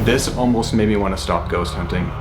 This almost made me want to stop ghost hunting.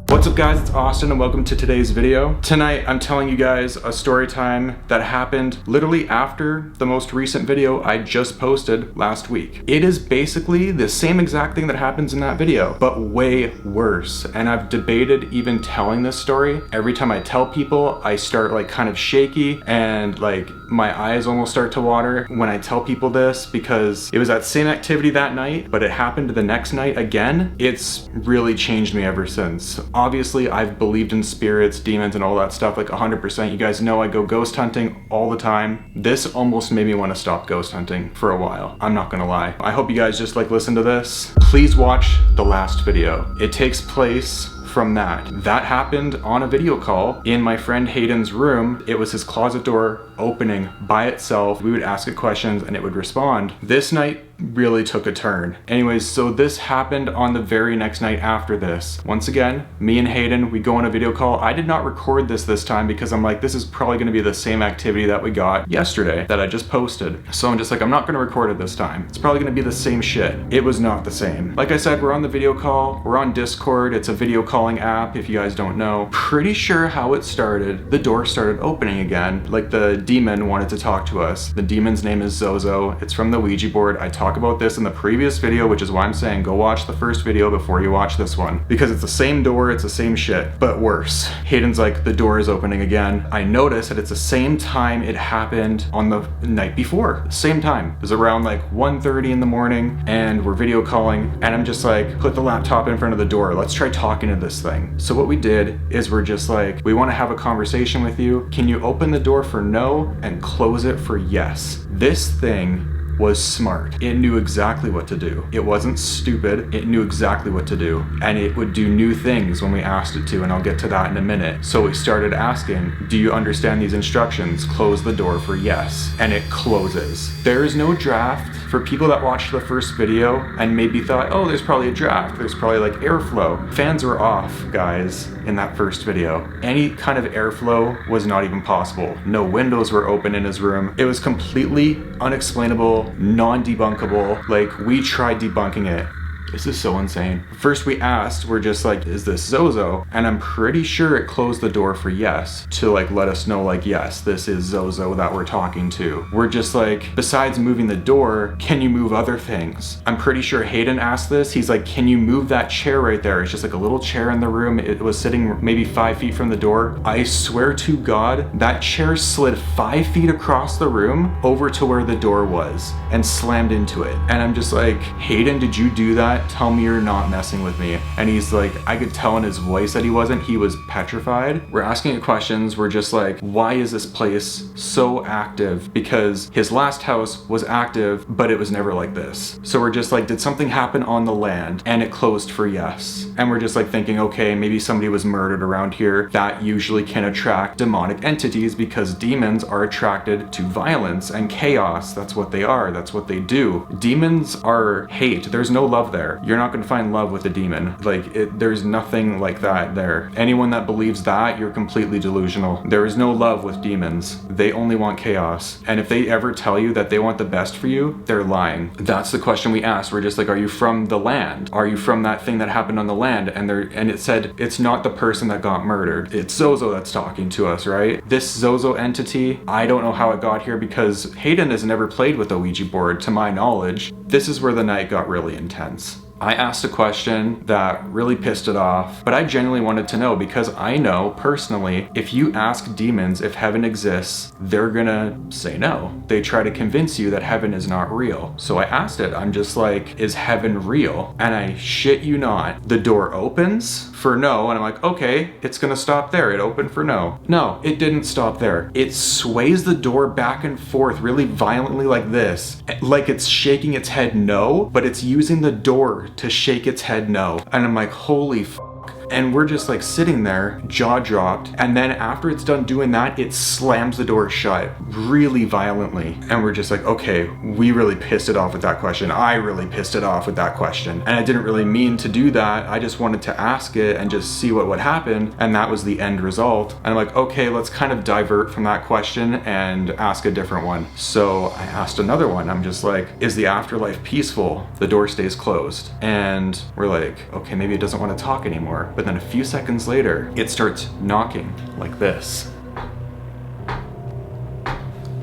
What's up guys, it's Austin and welcome to today's video. Tonight I'm telling you guys a story time that happened literally after the most recent video I just posted last week. It is basically the same exact thing that happens in that video, but way worse. And I've debated even telling this story. Every time I tell people, I start like kind of shaky and like my eyes almost start to water when I tell people this because it was that same activity that night, but it happened the next night again. It's really changed me ever since. Obviously, I've believed in spirits, demons, and all that stuff like 100%. You guys know I go ghost hunting all the time. This almost made me want to stop ghost hunting for a while. I'm not gonna lie. I hope you guys just like listen to this. Please watch the last video. It takes place from that. That happened on a video call in my friend Hayden's room. It was his closet door opening by itself. We would ask it questions and it would respond. This night really took a turn. Anyways, so this happened on the very next night after this. Once again, me and Hayden, we go on a video call. I did not record this time because I'm like, this is probably gonna be the same activity that we got yesterday that I just posted. So I'm just like, I'm not gonna record it this time. It's probably gonna be the same shit. It was not the same. Like I said, we're on the video call. We're on Discord. It's a video calling app if you guys don't know. Pretty sure how it started. The door started opening again. Like the demon wanted to talk to us. The demon's name is Zozo. It's from the Ouija board. I talk about this in the previous video, which is why I'm saying go watch the first video before you watch this one, because it's the same door, it's the same shit, but worse. Hayden's like, the door is opening again. I notice that it's the same time it happened on the night before. Same time. It was around like 1:30 in the morning and we're video calling and I'm just like, put the laptop in front of the door. Let's try talking to this thing. So what we did is we're just like, we want to have a conversation with you. Can you open the door for no and close it for yes? This thing was smart. It knew exactly what to do. It wasn't stupid. It knew exactly what to do. And it would do new things when we asked it to, and I'll get to that in a minute. So we started asking, do you understand these instructions? Close the door for yes. And it closes. There is no draft. For people that watched the first video and maybe thought, oh, there's probably a draft. There's probably like airflow. Fans were off, guys, in that first video. Any kind of airflow was not even possible. No windows were open in his room. It was completely unexplainable, non-debunkable. Like, we tried debunking it. This is so insane. First we asked, we're just like, is this Zozo? And I'm pretty sure it closed the door for yes, to like let us know like, yes, this is Zozo that we're talking to. We're just like, besides moving the door, can you move other things? I'm pretty sure Hayden asked this. He's like, can you move that chair right there? It's just like a little chair in the room. It was sitting maybe 5 feet from the door. I swear to God, that chair slid 5 feet across the room over to where the door was and slammed into it. And I'm just like, Hayden, did you do that? Tell me you're not messing with me. And he's like, I could tell in his voice that he wasn't. He was petrified. We're asking it questions. We're just like, why is this place so active? Because his last house was active, but it was never like this. So we're just like, did something happen on the land? And it closed for yes. And we're just like thinking, okay, maybe somebody was murdered around here. That usually can attract demonic entities because demons are attracted to violence and chaos. That's what they are. That's what they do. Demons are hate. There's no love there. You're not going to find love with a demon. Like, there's nothing like that there. Anyone that believes that, you're completely delusional. There is no love with demons. They only want chaos. And if they ever tell you that they want the best for you, they're lying. That's the question we asked. We're just like, are you from the land? Are you from that thing that happened on the land? And it said, it's not the person that got murdered. It's Zozo that's talking to us, right? This Zozo entity, I don't know how it got here because Hayden has never played with a Ouija board, to my knowledge. This is where the night got really intense. I asked a question that really pissed it off, but I genuinely wanted to know because I know personally, if you ask demons if heaven exists, they're gonna say no. They try to convince you that heaven is not real. So I asked it, I'm just like, is heaven real? And I shit you not, the door opens for no, and I'm like, okay, it's gonna stop there. It opened for no. No, it didn't stop there. It sways the door back and forth really violently like this, like it's shaking its head no, but it's using the door to shake its head no. And I'm like, holy fuck. And we're just like sitting there, jaw dropped. And then after it's done doing that, it slams the door shut really violently. And we're just like, okay, we really pissed it off with that question. I really pissed it off with that question. And I didn't really mean to do that. I just wanted to ask it and just see what would happen. And that was the end result. And I'm like, okay, let's kind of divert from that question and ask a different one. So I asked another one. I'm just like, is the afterlife peaceful? The door stays closed. And we're like, okay, maybe it doesn't want to talk anymore. But then a few seconds later, it starts knocking like this.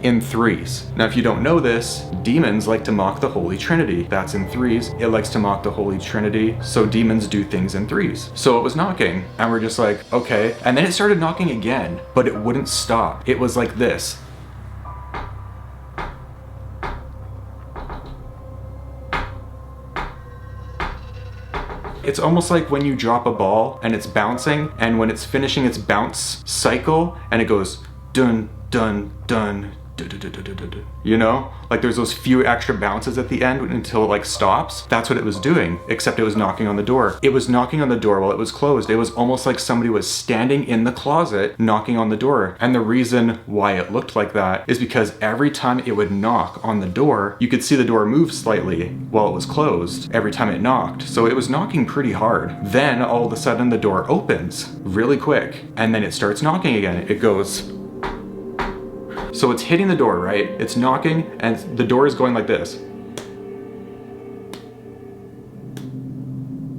In threes. Now, if you don't know this, demons like to mock the Holy Trinity. That's in threes. It likes to mock the Holy Trinity, so demons do things in threes. So it was knocking, and we're just like, okay. And then it started knocking again, but it wouldn't stop. It was like this. It's almost like when you drop a ball and it's bouncing, and when it's finishing its bounce cycle, and it goes dun, dun, dun, you know, like there's those few extra bounces at the end until it like stops. That's what it was doing, except it was knocking on the door. It was knocking on the door while it was closed. It was almost like somebody was standing in the closet knocking on the door. And the reason why it looked like that is because every time it would knock on the door, you could see the door move slightly while it was closed every time it knocked. So it was knocking pretty hard. Then all of a sudden the door opens really quick, and then it starts knocking again. It goes. So it's hitting the door, right? It's knocking, and the door is going like this.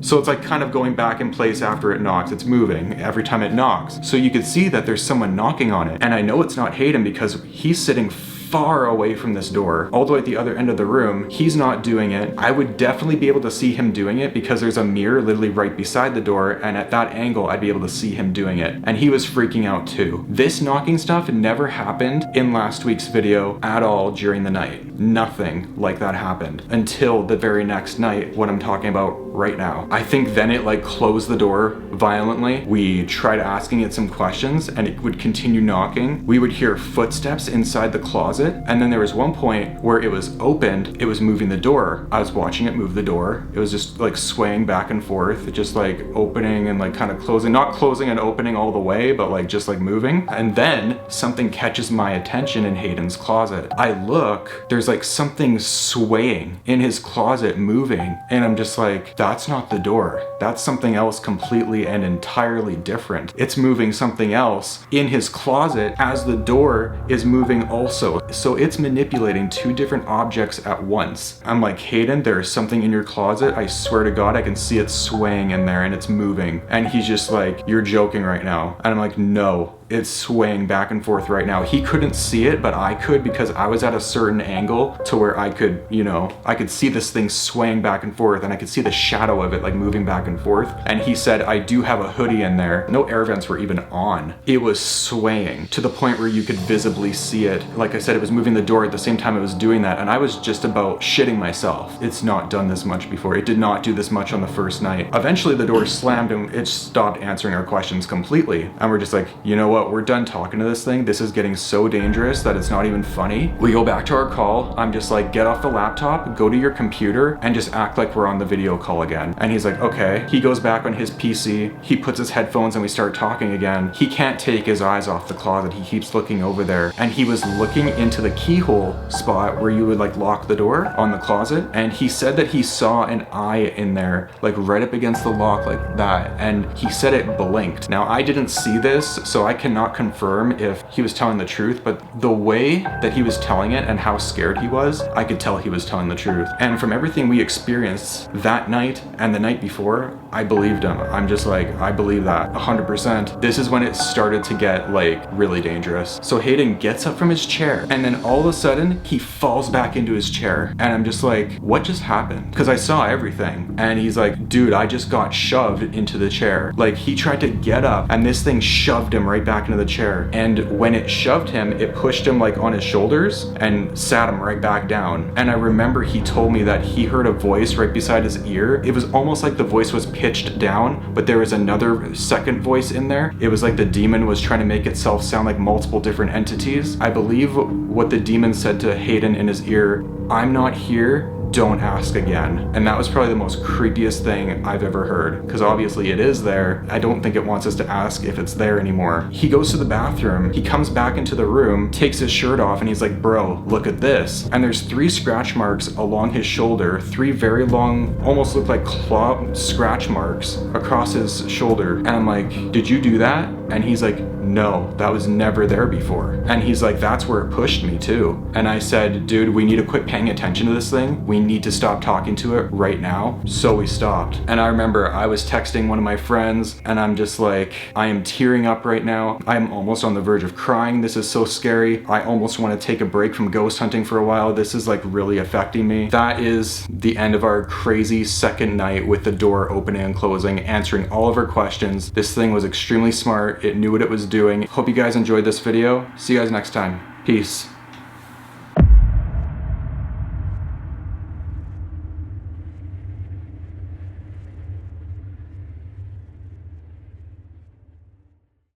So it's like kind of going back in place after it knocks. It's moving every time it knocks. So you could see that there's someone knocking on it. And I know it's not Hayden because he's sitting far away from this door, all the way at the other end of the room. He's not doing it. I would definitely be able to see him doing it because there's a mirror literally right beside the door, and at that angle I'd be able to see him doing it. And he was freaking out too. This knocking stuff never happened in last week's video at all during the night. Nothing like that happened until the very next night, what I'm talking about right now. I think then it like closed the door violently. We tried asking it some questions and it would continue knocking. We would hear footsteps inside the closet. And then there was one point where it was opened, it was moving the door. I was watching it move the door. It was just like swaying back and forth, just like opening and like kind of closing, not closing and opening all the way, but like just like moving. And then something catches my attention in Hayden's closet. I look, there's like something swaying in his closet moving. And I'm just like, that's not the door. That's something else completely and entirely different. It's moving something else in his closet as the door is moving also. So it's manipulating two different objects at once. I'm like, Hayden, there is something in your closet. I swear to God, I can see it swaying in there and it's moving. And he's just like, you're joking right now. And I'm like, no. It's swaying back and forth right now. He couldn't see it, but I could because I was at a certain angle to where I could, you know, I could see this thing swaying back and forth, and I could see the shadow of it like moving back and forth. And he said, I do have a hoodie in there. No air vents were even on. It was swaying to the point where you could visibly see it. Like I said, it was moving the door at the same time it was doing that, and I was just about shitting myself. It's not done this much before. It did not do this much on the first night. Eventually the door slammed and it stopped answering our questions completely. And we're just like, you know what? We're done talking to this thing. This is getting so dangerous that it's not even funny. We go back to our call. I'm just like, get off the laptop, go to your computer, and just act like we're on the video call again. And he's like, okay. He goes back on his PC. He puts his headphones and we start talking again. He can't take his eyes off the closet. He keeps looking over there. And he was looking into the keyhole spot where you would like lock the door on the closet. And he said that he saw an eye in there, like right up against the lock like that. And he said it blinked. Now I didn't see this, so I cannot confirm if he was telling the truth, but the way that he was telling it and how scared he was, I could tell he was telling the truth. And from everything we experienced that night and the night before, I believed him. I'm just like, I believe that 100%. This is when it started to get like really dangerous. So Hayden gets up from his chair and then all of a sudden he falls back into his chair. And I'm just like, what just happened? Because I saw everything. And he's like, dude, I just got shoved into the chair. Like he tried to get up and this thing shoved him right back into the chair. And when it shoved him, it pushed him like on his shoulders and sat him right back down. And I remember he told me that he heard a voice right beside his ear. It was almost like the voice was pitched down, but there was another second voice in there. It was like the demon was trying to make itself sound like multiple different entities. I believe what the demon said to Hayden in his ear, I'm not here don't ask again. And that was probably the most creepiest thing I've ever heard, because obviously it is there. I don't think it wants us to ask if it's there anymore. He goes to the bathroom, he comes back into the room, takes his shirt off, and he's like, bro, look at this. And there's 3 scratch marks along his shoulder, 3 very long, almost look like claw scratch marks across his shoulder. And I'm like, did you do that? And he's like, no, that was never there before. And he's like, that's where it pushed me too. And I said, dude, we need to quit paying attention to this thing. We need to stop talking to it right now. So we stopped. And I remember I was texting one of my friends and I'm just like, I am tearing up right now. I'm almost on the verge of crying. This is so scary. I almost want to take a break from ghost hunting for a while. This is like really affecting me. That is the end of our crazy second night with the door opening and closing, answering all of our questions. This thing was extremely smart. It knew what it was doing. Hope you guys enjoyed this video. See you guys next time. Peace.